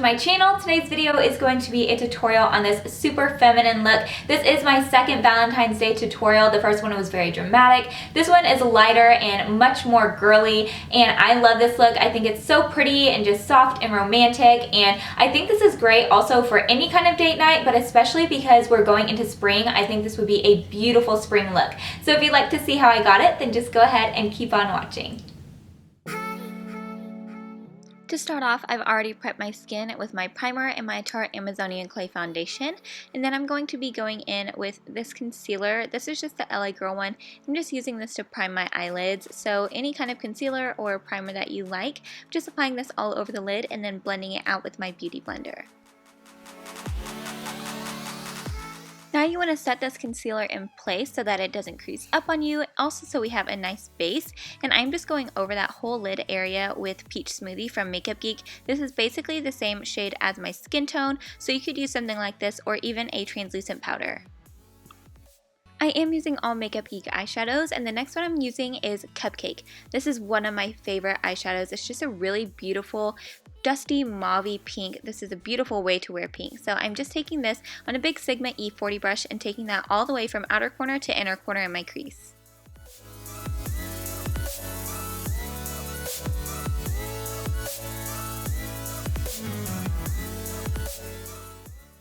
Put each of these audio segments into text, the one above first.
to my channel. Today's video is going to be a tutorial on this super feminine look. This is my second Valentine's Day tutorial. The first one was very dramatic. This one is lighter and much more girly, and I love this look. I think it's so pretty and just soft and romantic, and I think this is great also for any kind of date night, but especially because we're going into spring, I think this would be a beautiful spring look. So if you'd like to see how I got it, then just go ahead and keep on watching. To start off, I've already prepped my skin with my primer and my Tarte Amazonian Clay Foundation, and then I'm going to be going in with this concealer. This is just the LA Girl one. I'm just using this to prime my eyelids, so any kind of concealer or primer that you like. I'm just applying this all over the lid and then blending it out with my beauty blender. Now you want to set this concealer in place so that it doesn't crease up on you, also so we have a nice base, and I'm just going over that whole lid area with Peach Smoothie from MakeupGeek. This is basically the same shade as my skin tone, so you could use something like this or even a translucent powder. I am using all MakeupGeek eyeshadows, and the next one I'm using is Cupcake. This is one of my favorite eyeshadows. It's just a really beautiful dusty mauvey pink. This is a beautiful way to wear pink. So I'm just taking this on a big Sigma E40 brush and taking that all the way from outer corner to inner corner in my crease.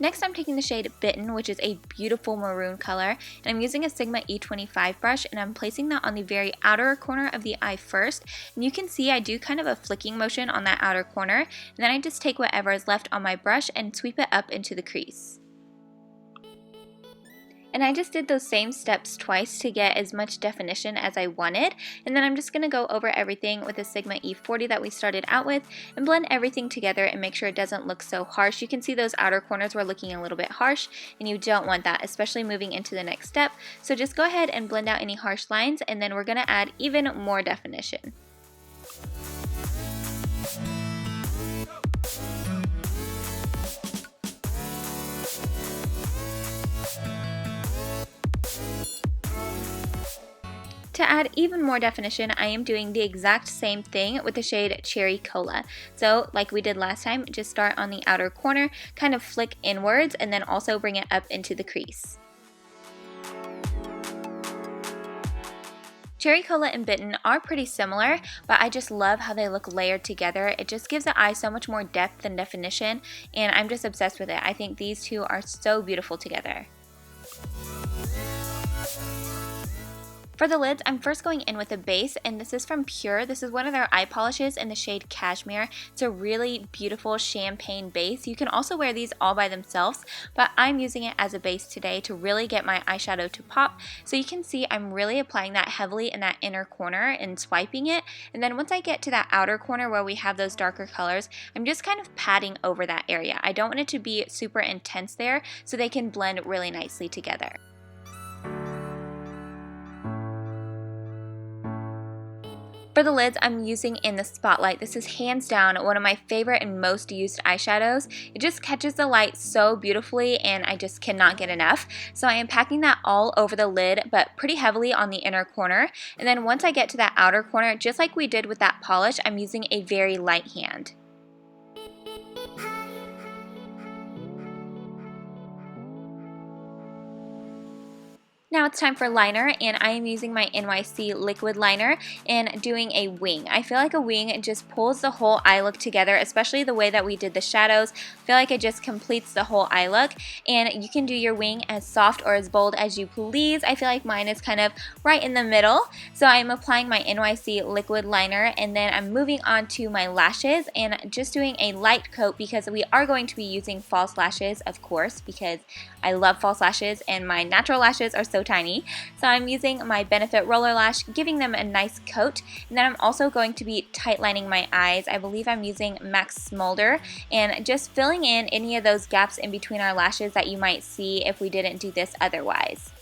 Next, I'm taking the shade Bitten, which is a beautiful maroon color, and I'm using a Sigma E25 brush, and I'm placing that on the very outer corner of the eye first. And you can see I do kind of a flicking motion on that outer corner, and then I just take whatever is left on my brush and sweep it up into the crease. And I just did those same steps twice to get as much definition as I wanted, and then I'm just going to go over everything with a Sigma E40 that we started out with and blend everything together and make sure it doesn't look so harsh. You can see those outer corners were looking a little bit harsh, and you don't want that, especially moving into the next step. So just go ahead and blend out any harsh lines, and then we're going to add even more definition. To add even more definition, I am doing the exact same thing with the shade Cherry Cola. So like we did last time, just start on the outer corner, kind of flick inwards, and then also bring it up into the crease. Cherry Cola and Bitten are pretty similar, but I just love how they look layered together. It just gives the eye so much more depth and definition, and I'm just obsessed with it. I think these two are so beautiful together. For the lids, I'm first going in with a base, and this is from Pure. This is one of their eye polishes in the shade Cashmere. It's a really beautiful champagne base. You can also wear these all by themselves, but I'm using it as a base today to really get my eyeshadow to pop. So you can see I'm really applying that heavily in that inner corner and swiping it, and then once I get to that outer corner where we have those darker colors, I'm just kind of patting over that area. I don't want it to be super intense there, so they can blend really nicely together. For the lids, I'm using in the Spotlight. This is hands down one of my favorite and most used eyeshadows. It just catches the light so beautifully, and I just cannot get enough. So I am packing that all over the lid, but pretty heavily on the inner corner. And then once I get to that outer corner, just like we did with that polish, I'm using a very light hand. Now it's time for liner, and I am using my NYC Liquid Liner and doing a wing. I feel like a wing just pulls the whole eye look together, especially the way that we did the shadows. I feel like it just completes the whole eye look, and you can do your wing as soft or as bold as you please. I feel like mine is kind of right in the middle. So I'm applying my NYC Liquid Liner, and then I'm moving on to my lashes and just doing a light coat because we are going to be using false lashes, of course, because I love false lashes and my natural lashes are so tiny. So I'm using my Benefit Rollerlash, giving them a nice coat, and then I'm also going to be tight lining my eyes. I believe I'm using Max Smolder, and just filling in any of those gaps in between our lashes that you might see if we didn't do this otherwise.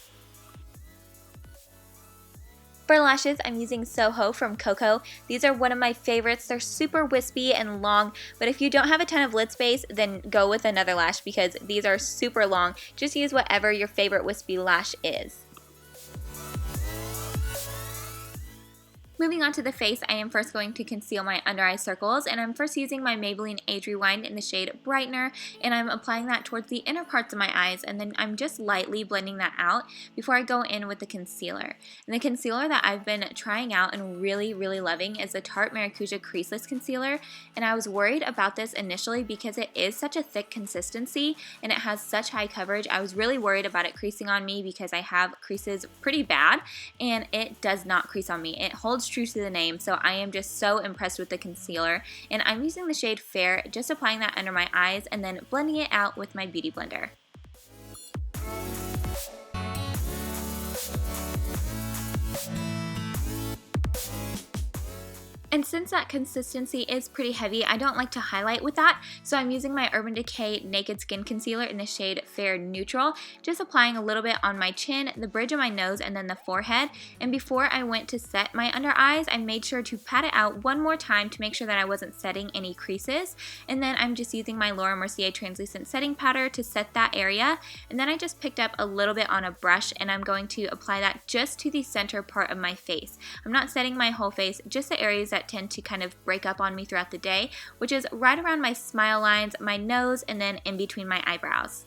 For lashes, I'm using Soho from KOKO. These are one of my favorites. They're super wispy and long, but if you don't have a ton of lid space, then go with another lash because these are super long. Just use whatever your favorite wispy lash is. Moving on to the face, I am first going to conceal my under eye circles, and I'm first using my Maybelline Age Rewind in the shade Brightener, and I'm applying that towards the inner parts of my eyes, and then I'm just lightly blending that out before I go in with the concealer. And the concealer that I've been trying out and really loving is the Tarte Maracuja Creaseless Concealer, and I was worried about this initially because it is such a thick consistency and it has such high coverage. I was really worried about it creasing on me because I have creases pretty bad, and it does not crease on me. It holds true to the name, so I am just so impressed with the concealer, and I'm using the shade Fair, just applying that under my eyes and then blending it out with my beauty blender. And since that consistency is pretty heavy, I don't like to highlight with that, so I'm using my Urban Decay Naked Skin Concealer in the shade Fair Neutral, just applying a little bit on my chin, the bridge of my nose, and then the forehead. And before I went to set my under eyes, I made sure to pat it out one more time to make sure that I wasn't setting any creases. And then I'm just using my Laura Mercier Translucent Setting Powder to set that area. And then I just picked up a little bit on a brush, and I'm going to apply that just to the center part of my face. I'm not setting my whole face, just the areas that tend to kind of break up on me throughout the day, which is right around my smile lines, my nose, and then in between my eyebrows.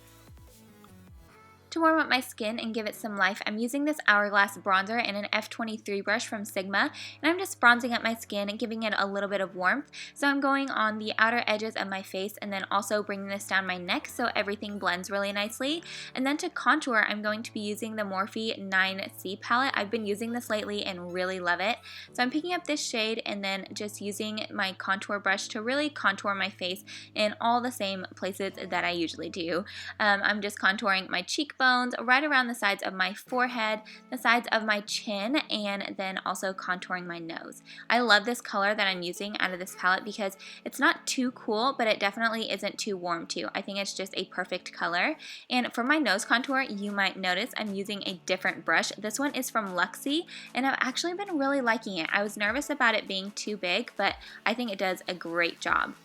To warm up my skin and give it some life, I'm using this Hourglass bronzer and an F23 brush from Sigma, and I'm just bronzing up my skin and giving it a little bit of warmth. So I'm going on the outer edges of my face and then also bringing this down my neck so everything blends really nicely. And then to contour, I'm going to be using the Morphe 9C palette. I've been using this lately and really love it. So I'm picking up this shade and then just using my contour brush to really contour my face in all the same places that I usually do. I'm just contouring my cheekbones, right around the sides of my forehead, the sides of my chin, and then also contouring my nose. I love this color that I'm using out of this palette because it's not too cool, but it definitely isn't too warm too. I think it's just a perfect color. And for my nose contour, you might notice I'm using a different brush. This one is from Luxie, and I've actually been really liking it. I was nervous about it being too big, but I think it does a great job.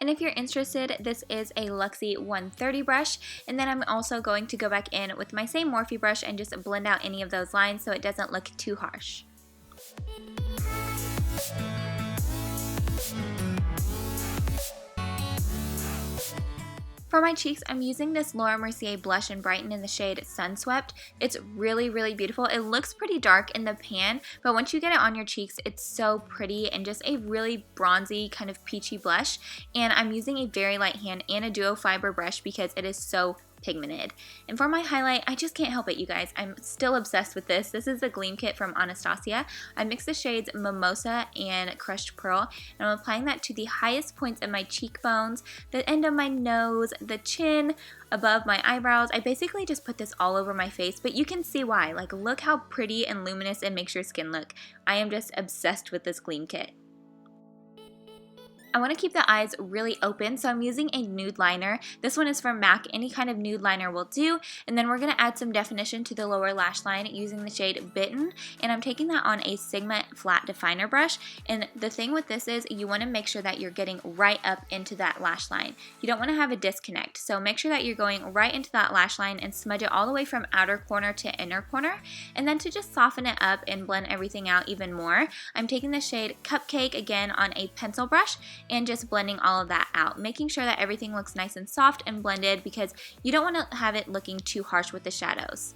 And if you're interested, this is a Luxie 130 brush, and then I'm also going to go back in with my same Morphe brush and just blend out any of those lines so it doesn't look too harsh. For my cheeks, I'm using this Laura Mercier Blush and Brighten in the shade Sunswept. It's really beautiful. It looks pretty dark in the pan, but once you get it on your cheeks, it's so pretty and just a really bronzy kind of peachy blush. And I'm using a very light hand and a duo fiber brush because it is so pigmented. And for my highlight, I just can't help it, you guys. I'm still obsessed with this. This is the Gleam Kit from Anastasia. I mixed the shades Mimosa and Crushed Pearl, and I'm applying that to the highest points of my cheekbones, the end of my nose, the chin, above my eyebrows. I basically just put this all over my face, but you can see why. Like, look how pretty and luminous it makes your skin look. I am just obsessed with this Gleam Kit. I want to keep the eyes really open, so I'm using a nude liner. This one is from MAC. Any kind of nude liner will do. And then we're going to add some definition to the lower lash line using the shade Bitten. And I'm taking that on a Sigma flat definer brush. And the thing with this is you want to make sure that you're getting right up into that lash line. You don't want to have a disconnect. So make sure that you're going right into that lash line and smudge it all the way from outer corner to inner corner. And then to just soften it up and blend everything out even more, I'm taking the shade Cupcake again on a pencil brush and just blending all of that out, making sure that everything looks nice and soft and blended because you don't want to have it looking too harsh with the shadows.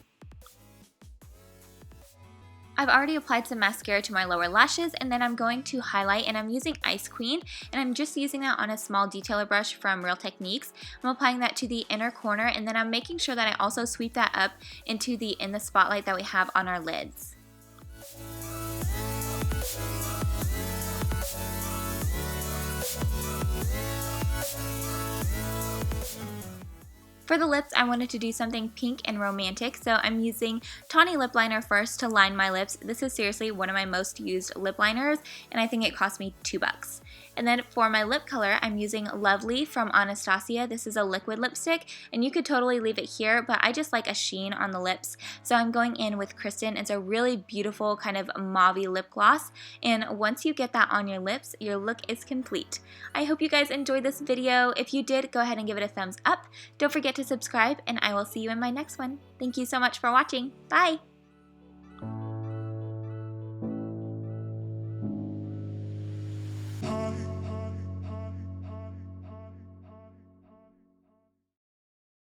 I've already applied some mascara to my lower lashes, and then I'm going to highlight, and I'm using Ice Queen, and I'm just using that on a small detailer brush from Real Techniques. I'm applying that to the inner corner, and then I'm making sure that I also sweep that up into the In the Spotlight that we have on our lids. For the lips, I wanted to do something pink and romantic, so I'm using Tawny Lip Liner first to line my lips. This is seriously one of my most used lip liners, and I think it cost me $2. And then for my lip color, I'm using Lovely from Anastasia. This is a liquid lipstick, and you could totally leave it here, but I just like a sheen on the lips, so I'm going in with Kristen. It's a really beautiful kind of mauve-y lip gloss, and once you get that on your lips, your look is complete. I hope you guys enjoyed this video. If you did, go ahead and give it a thumbs up. Don't forget to subscribe, and I will see you in my next one. Thank you so much for watching. Bye!